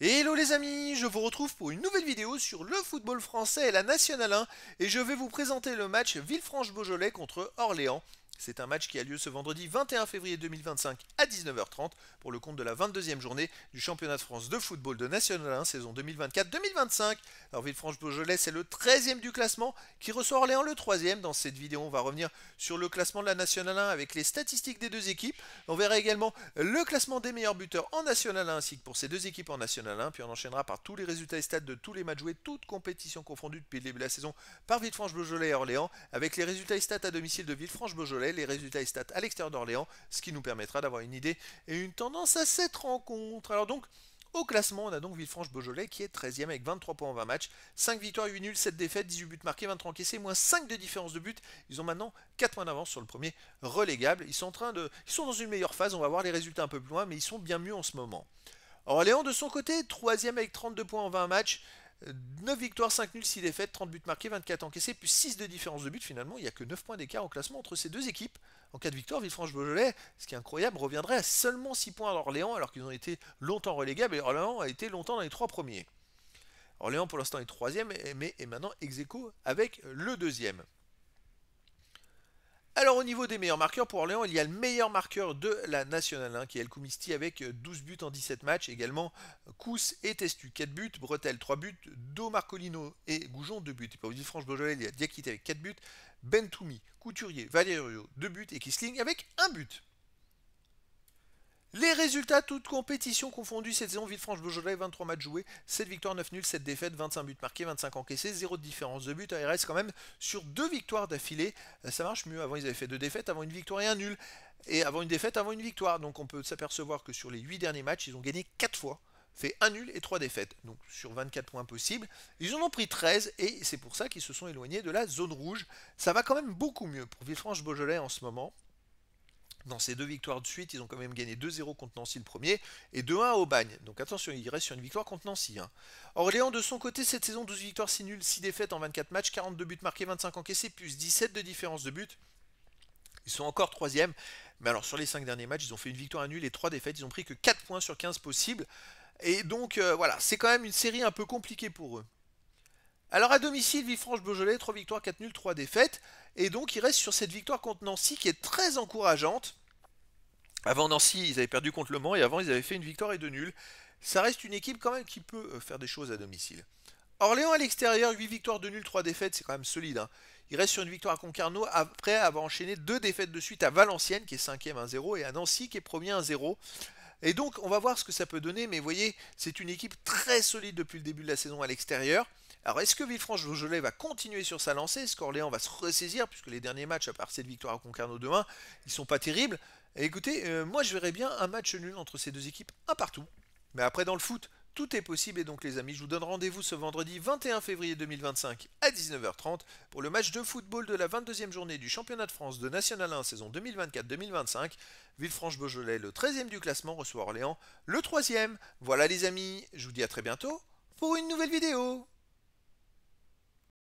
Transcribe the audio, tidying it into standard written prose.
Hello les amis, je vous retrouve pour une nouvelle vidéo sur le football français et la Nationale 1 et je vais vous présenter le match Villefranche-Beaujolais contre Orléans. C'est un match qui a lieu ce vendredi 21 février 2025 à 19h30 pour le compte de la 22e journée du championnat de France de football de Nationale 1 saison 2024-2025. Alors Villefranche-Beaujolais c'est le 13e du classement qui reçoit Orléans le 3e. Dans cette vidéo on va revenir sur le classement de la Nationale 1 avec les statistiques des deux équipes. On verra également le classement des meilleurs buteurs en Nationale 1 ainsi que pour ces deux équipes en Nationale 1. Puis on enchaînera par tous les résultats et stats de tous les matchs joués, toutes compétitions confondues depuis le début de la saison par Villefranche-Beaujolais et Orléans, avec les résultats et stats à domicile de Villefranche-Beaujolais, les résultats et stats à l'extérieur d'Orléans, ce qui nous permettra d'avoir une idée et une tendance à cette rencontre. Alors donc, au classement, on a donc Villefranche-Beaujolais qui est 13e avec 23 points en 20 matchs, 5 victoires, 8 nuls, 7 défaites, 18 buts marqués, 23 encaissés, moins 5 de différence de but. Ils ont maintenant 4 points d'avance sur le premier relégable. Ils sont dans une meilleure phase, on va voir les résultats un peu plus loin, mais ils sont bien mieux en ce moment. Orléans de son côté, 3e avec 32 points en 20 matchs, 9 victoires, 5 nuls, 6 défaites, 30 buts marqués, 24 encaissés, plus 6 de différence de but. Finalement, il n'y a que 9 points d'écart au classement entre ces deux équipes. En cas de victoire, Villefranche-Beaujolais, ce qui est incroyable, reviendrait à seulement 6 points à Orléans, alors qu'ils ont été longtemps relégables, et Orléans a été longtemps dans les 3 premiers. Orléans pour l'instant est 3e, mais est maintenant ex aequo avec le 2e. Alors au niveau des meilleurs marqueurs, pour Orléans, il y a le meilleur marqueur de la Nationale 1 qui est El Koumisti avec 12 buts en 17 matchs. Également Kous et Testu 4 buts, Bretel 3 buts, Do Marcolino et Goujon 2 buts. Et pour Villefranche-Beaujolais, il y a Diakité avec 4 buts, Bentoumi, Couturier, Valerio 2 buts et Kisling avec 1 but. Les résultats, toutes compétitions confondues cette saison, Villefranche-Beaujolais, 23 matchs joués, 7 victoires, 9 nuls, 7 défaites, 25 buts marqués, 25 encaissés, 0 de différence de but. ARS quand même sur 2 victoires d'affilée. Ça marche mieux. Avant, ils avaient fait 2 défaites, avant une victoire et un nul. Et avant une défaite, avant une victoire. Donc on peut s'apercevoir que sur les 8 derniers matchs, ils ont gagné 4 fois. Fait un nul et 3 défaites. Donc sur 24 points possibles, ils en ont pris 13 et c'est pour ça qu'ils se sont éloignés de la zone rouge. Ça va quand même beaucoup mieux pour Villefranche-Beaujolais en ce moment. Dans ces deux victoires de suite, ils ont quand même gagné 2-0 contre Nancy le premier et 2-1 au Bagne. Donc attention, il reste sur une victoire contre Nancy. Orléans de son côté, cette saison, 12 victoires, 6 nuls, 6 défaites en 24 matchs, 42 buts marqués, 25 encaissés, plus 17 de différence de but. Ils sont encore 3e. Mais alors sur les 5 derniers matchs, ils ont fait une victoire, un nul et 3 défaites. Ils ont pris que 4 points sur 15 possibles. Et donc voilà, c'est quand même une série un peu compliquée pour eux. Alors à domicile, Villefranche-Beaujolais, 3 victoires, 4 nuls, 3 défaites. Et donc il reste sur cette victoire contre Nancy qui est très encourageante. Avant Nancy, ils avaient perdu contre Le Mans et avant ils avaient fait une victoire et 2 nuls. Ça reste une équipe quand même qui peut faire des choses à domicile. Orléans à l'extérieur, 8 victoires, 2 nuls, 3 défaites, c'est quand même solide. Il reste sur une victoire à Concarneau après avoir enchaîné 2 défaites de suite à Valenciennes qui est 5e 1-0 et à Nancy qui est premier 1-0. Et donc on va voir ce que ça peut donner, mais vous voyez, c'est une équipe très solide depuis le début de la saison à l'extérieur. Alors est-ce que Villefranche-Beaujolais va continuer sur sa lancée? Est-ce qu'Orléans va se ressaisir? Puisque les derniers matchs, à part cette victoire à Concarneau 2-1, ils sont pas terribles. Et écoutez, moi je verrais bien un match nul entre ces deux équipes, un partout. Mais après dans le foot, tout est possible et donc les amis, je vous donne rendez-vous ce vendredi 21 février 2025 à 19h30 pour le match de football de la 22e journée du championnat de France de National 1 saison 2024-2025. Villefranche-Beaujolais, le 13e du classement, reçoit Orléans, le 3e. Voilà les amis, je vous dis à très bientôt pour une nouvelle vidéo.